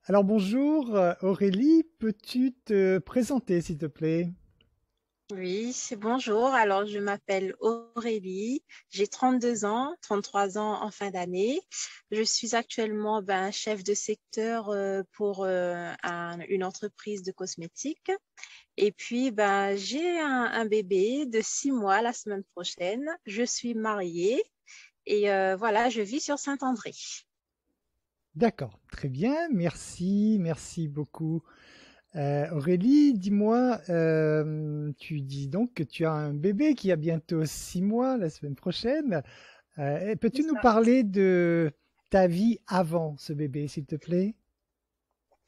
Alors bonjour Aurélie, peux-tu te présenter s'il te plaît? Oui, bonjour. Alors, je m'appelle Aurélie. J'ai 32 ans, 33 ans en fin d'année. Je suis actuellement chef de secteur pour une entreprise de cosmétiques. Et puis, j'ai un bébé de 6 mois la semaine prochaine. Je suis mariée et voilà, je vis sur Saint-André. D'accord, très bien, merci beaucoup. Aurélie, dis-moi, tu dis donc que tu as un bébé qui a bientôt 6 mois la semaine prochaine. Et C'est peux-tu nous ça. parler de ta vie avant ce bébé, s'il te plaît?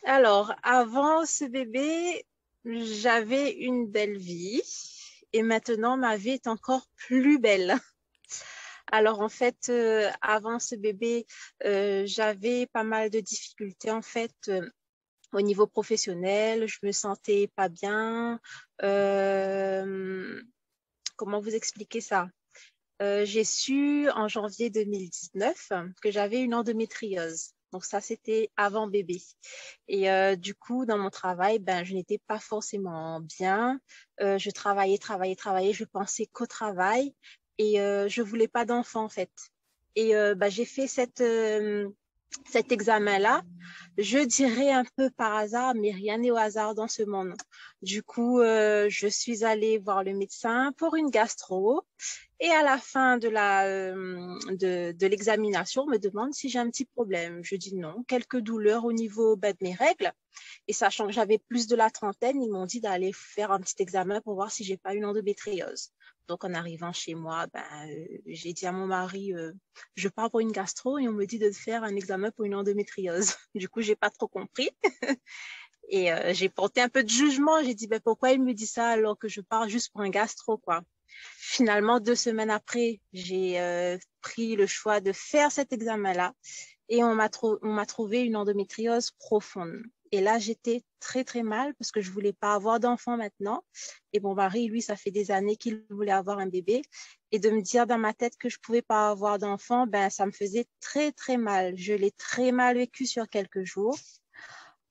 Alors, avant ce bébé, j'avais une belle vie et maintenant ma vie est encore plus belle. Alors en fait, avant ce bébé, j'avais pas mal de difficultés en fait au niveau professionnel. Je me sentais pas bien. Euh, Comment vous expliquer ça? J'ai su en janvier 2019 que j'avais une endométriose. Donc ça, c'était avant bébé. Et du coup, dans mon travail, je n'étais pas forcément bien. Je travaillais. Je pensais qu'au travail et je voulais pas d'enfant en fait. Et j'ai fait cet examen-là, je dirais un peu par hasard, mais rien n'est au hasard dans ce monde. Du coup, je suis allée voir le médecin pour une gastro. Et à la fin de l'examination, on me demande si j'ai un petit problème. Je dis non, quelques douleurs au niveau de mes règles. Et sachant que j'avais plus de la trentaine, ils m'ont dit d'aller faire un petit examen pour voir si j'ai pas une endométriose. Donc, en arrivant chez moi, j'ai dit à mon mari, je pars pour une gastro et on me dit de faire un examen pour une endométriose. Du coup, j'ai pas trop compris. Et j'ai porté un peu de jugement. J'ai dit, pourquoi il me dit ça alors que je pars juste pour un gastro, quoi. Finalement, 2 semaines après, j'ai pris le choix de faire cet examen-là et on m'a trouvé une endométriose profonde. Et là, j'étais très, très mal parce que je voulais pas avoir d'enfant maintenant. Et mon mari, lui, ça fait des années qu'il voulait avoir un bébé. Et de me dire dans ma tête que je pouvais pas avoir d'enfant, ça me faisait très, très mal. Je l'ai très mal vécu sur quelques jours.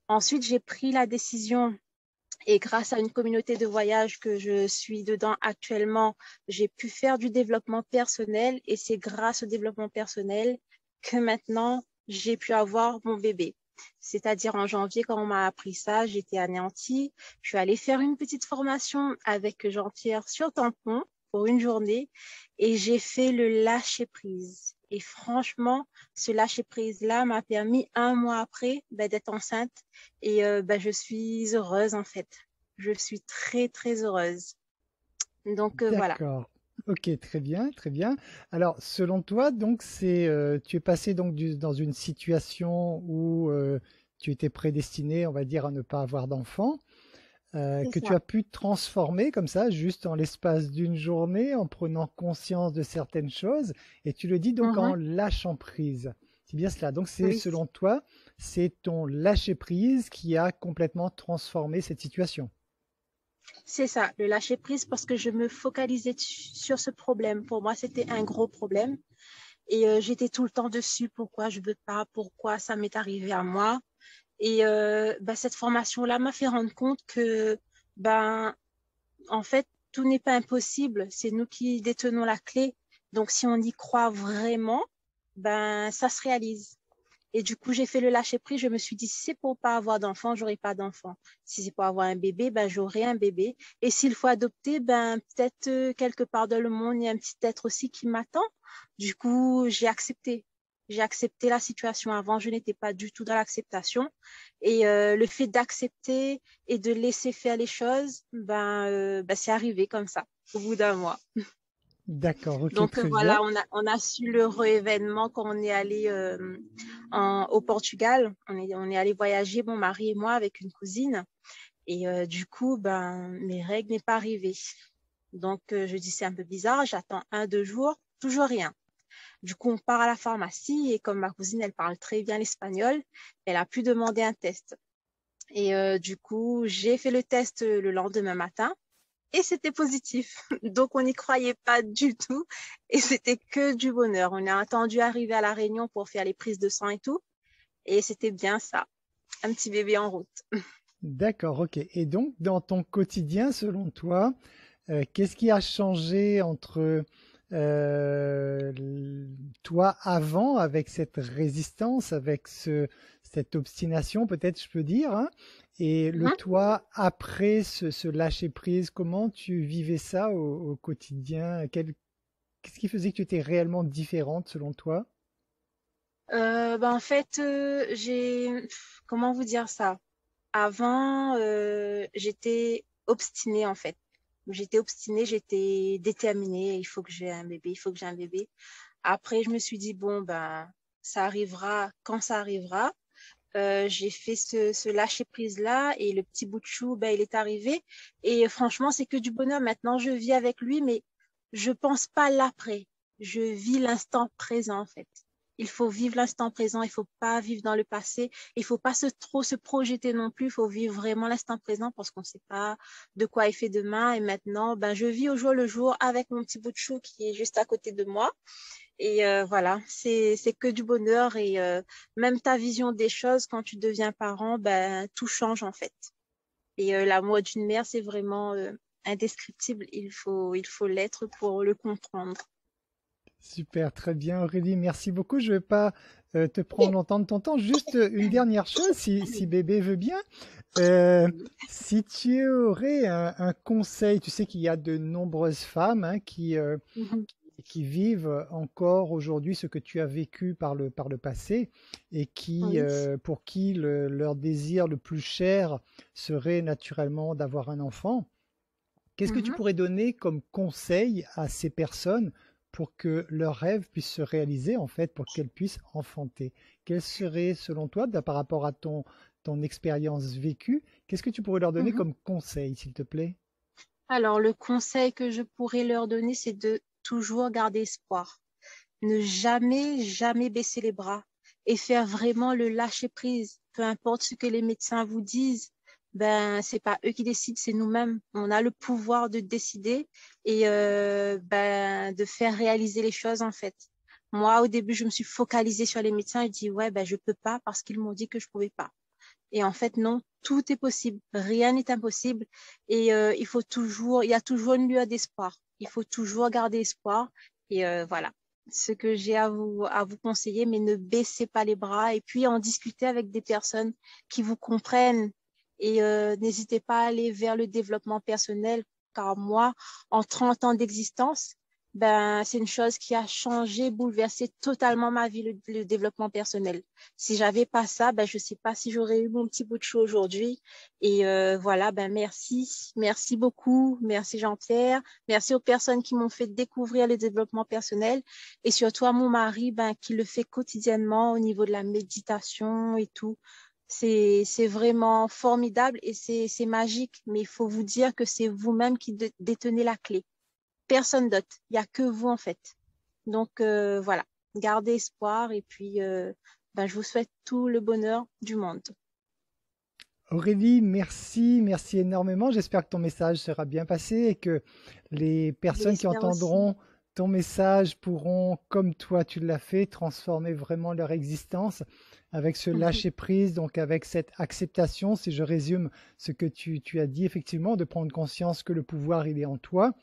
Ensuite, j'ai pris la décision et grâce à une communauté de voyage que je suis dedans actuellement, j'ai pu faire du développement personnel et c'est grâce au développement personnel que maintenant j'ai pu avoir mon bébé. C'est-à-dire en janvier, quand on m'a appris ça, j'étais anéantie. Je suis allée faire une petite formation avec Jean-Pierre sur tampon pour une journée et j'ai fait le lâcher-prise. Et franchement, ce lâcher-prise-là m'a permis un mois après d'être enceinte et je suis heureuse en fait. Je suis très, très heureuse. Donc voilà. D'accord. Ok, très bien, très bien. Alors, selon toi, donc, tu es passé donc dans une situation où tu étais prédestiné, on va dire, à ne pas avoir d'enfant, C'est que tu ça. as pu transformer comme ça, juste en l'espace d'une journée, en prenant conscience de certaines choses, et tu le dis donc en Mhm. lâchant prise. C'est bien cela. Donc, c'est Oui, selon toi, c'est ton lâcher prise qui a complètement transformé cette situation. c'est ça, le lâcher prise parce que je me focalisais sur ce problème. Pour moi, c'était un gros problème et j'étais tout le temps dessus. Pourquoi je veux pas? Pourquoi ça m'est arrivé à moi? Et cette formation-là m'a fait rendre compte que, ben, en fait, tout n'est pas impossible. C'est nous qui détenons la clé. Donc, si on y croit vraiment, ça se réalise. Et du coup, j'ai fait le lâcher prise. Je me suis dit, si c'est pour pas avoir d'enfant, j'aurai pas d'enfant. Si c'est pour avoir un bébé, j'aurai un bébé. Et s'il faut adopter, peut-être quelque part dans le monde, il y a un petit être aussi qui m'attend. Du coup, j'ai accepté. J'ai accepté la situation. Avant, je n'étais pas du tout dans l'acceptation. Et le fait d'accepter et de laisser faire les choses, c'est arrivé comme ça, au bout d'un mois. D'accord, ok, Donc très bien. voilà, on a su l'heureux événement quand on est allé au Portugal. On est allé voyager, mon mari et moi, avec une cousine. Et du coup, mes règles n'est pas arrivées. Donc je dis c'est un peu bizarre. J'attends 1, 2 jours, toujours rien. Du coup, on part à la pharmacie et comme ma cousine, elle parle très bien l'espagnol, elle a pu demander un test. Et du coup, j'ai fait le test le lendemain matin et c'était positif. Donc, on n'y croyait pas du tout et c'était que du bonheur. On a attendu arriver à la Réunion pour faire les prises de sang et tout et c'était bien ça. un petit bébé en route. D'accord, ok. Et donc, dans ton quotidien, selon toi, qu'est-ce qui a changé entre toi avant, avec cette résistance, avec cette obstination, peut-être je peux dire, hein, et le Mhm. toi après ce lâcher-prise? Comment tu vivais ça au quotidien? Qu'est-ce qui faisait que tu étais réellement différente selon toi? En fait, comment vous dire ça? Avant, j'étais obstinée en fait. J'étais obstinée, j'étais déterminée. Il faut que j'ai un bébé, il faut que j'ai un bébé. Après, je me suis dit, bon, ben, ça arrivera quand ça arrivera. J'ai fait ce lâcher-prise-là et le petit bout de chou, ben, il est arrivé. Et franchement, c'est que du bonheur. Maintenant, je vis avec lui, mais je pense pas l'après. Je vis l'instant présent, en fait. Il faut vivre l'instant présent. Il faut pas vivre dans le passé. Il faut pas trop se projeter non plus. Il faut vivre vraiment l'instant présent parce qu'on sait pas de quoi il fait demain. Et maintenant, ben, je vis au jour le jour avec mon petit bout de chou qui est juste à côté de moi. Et voilà, c'est que du bonheur et même ta vision des choses quand tu deviens parent, ben tout change en fait. Et l'amour d'une mère, c'est vraiment indescriptible. Il faut l'être pour le comprendre. Super, très bien Aurélie, merci beaucoup. Je ne vais pas te prendre longtemps de ton temps. Juste une dernière chose, si bébé veut bien. Euh, Si tu aurais un conseil, tu sais qu'il y a de nombreuses femmes, hein, Mhm. qui vivent encore aujourd'hui ce que tu as vécu par le passé et Oui. pour qui leur désir le plus cher serait naturellement d'avoir un enfant. Qu'est-ce que tu Mhm. pourrais donner comme conseil à ces personnes pour que leurs rêves puissent se réaliser, en fait, pour qu'elles puissent enfanter? Quel serait, selon toi, par rapport à ton expérience vécue, qu'est-ce que tu pourrais leur donner Mhm. comme conseil, s'il te plaît? Alors, le conseil que je pourrais leur donner, c'est de toujours garder espoir. Ne jamais, jamais baisser les bras et faire vraiment le lâcher prise. Peu importe ce que les médecins vous disent, ben c'est pas eux qui décident, c'est nous-mêmes. On a le pouvoir de décider et ben de faire réaliser les choses en fait. Moi, au début, je me suis focalisée sur les médecins et dit ouais ben je peux pas parce qu'ils m'ont dit que je pouvais pas. Et en fait non, tout est possible, rien n'est impossible et il y a toujours une lueur d'espoir. Il faut toujours garder espoir et voilà ce que j'ai à vous conseiller, mais ne baissez pas les bras et puis en discuter avec des personnes qui vous comprennent et n'hésitez pas à aller vers le développement personnel, car moi, en 30 ans d'existence, ben, c'est une chose qui a changé, bouleversé totalement ma vie, le développement personnel. Si j'avais pas ça, ben, je sais pas si j'aurais eu mon petit bout de chou aujourd'hui. Et voilà, ben, merci. Merci beaucoup. Merci Jean-Pierre. Merci aux personnes qui m'ont fait découvrir le développement personnel et surtout à mon mari, ben, qui le fait quotidiennement au niveau de la méditation et tout. C'est vraiment formidable et c'est magique, mais il faut vous dire que c'est vous-même qui détenez la clé. Personne d'autre. Il n'y a que vous, en fait. Donc, voilà. Gardez espoir et puis, ben, je vous souhaite tout le bonheur du monde. Aurélie, merci, merci énormément. J'espère que ton message sera bien passé et que les Je personnes qui l'espère aussi. entendront ton message pourront, comme toi tu l'as fait, transformer vraiment leur existence avec ce lâcher-prise, donc avec cette acceptation, si je résume ce que tu as dit, effectivement, de prendre conscience que le pouvoir, il est en toi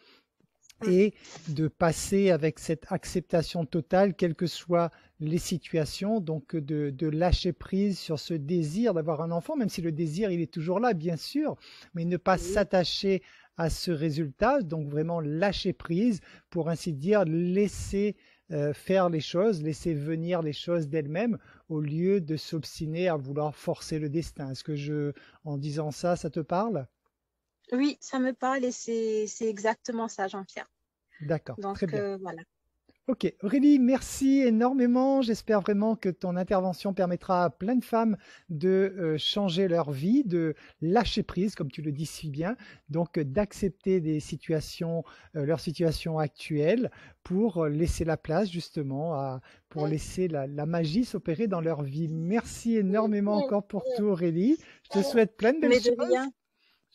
et de passer avec cette acceptation totale, quelles que soient les situations, donc de lâcher prise sur ce désir d'avoir un enfant, même si le désir, il est toujours là, bien sûr, mais ne pas Oui, s'attacher à ce résultat, donc vraiment lâcher prise, pour ainsi dire, laisser faire les choses, laisser venir les choses d'elles-mêmes, au lieu de s'obstiner à vouloir forcer le destin. Est-ce que en disant ça, ça te parle? oui, ça me parle et c'est exactement ça, Jean-Pierre. D'accord, Donc, très bien. voilà. Ok, Aurélie, merci énormément. J'espère vraiment que ton intervention permettra à plein de femmes de changer leur vie, de lâcher prise, comme tu le dis si bien, donc d'accepter des situations, leur situation actuelle, pour laisser la place justement pour laisser la magie s'opérer dans leur vie. Merci énormément encore pour tout, Aurélie. Je te souhaite plein de belles Mais de choses. rien.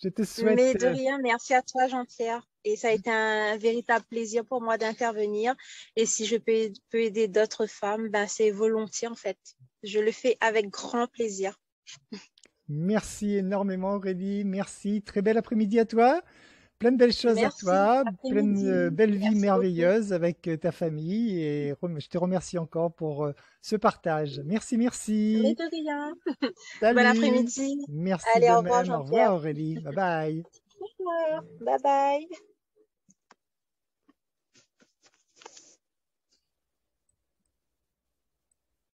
Je te souhaite Mais de rien, merci à toi, Jean-Pierre. Et ça a été un véritable plaisir pour moi d'intervenir. Et si je peux aider d'autres femmes, ben c'est volontiers en fait. Je le fais avec grand plaisir. Merci énormément Aurélie, merci. Très bel après-midi à toi. Plein de belles choses à Merci, toi, pleine de après-midi. belles vies Merci beaucoup. merveilleuses avec ta famille et je te remercie encore pour ce partage. Merci, Mais merci. de rien. Bon Salut. après-midi. Merci Allez, de au revoir même. Au revoir Jean-Pierre. Aurélie. Bye bye. Bye bye.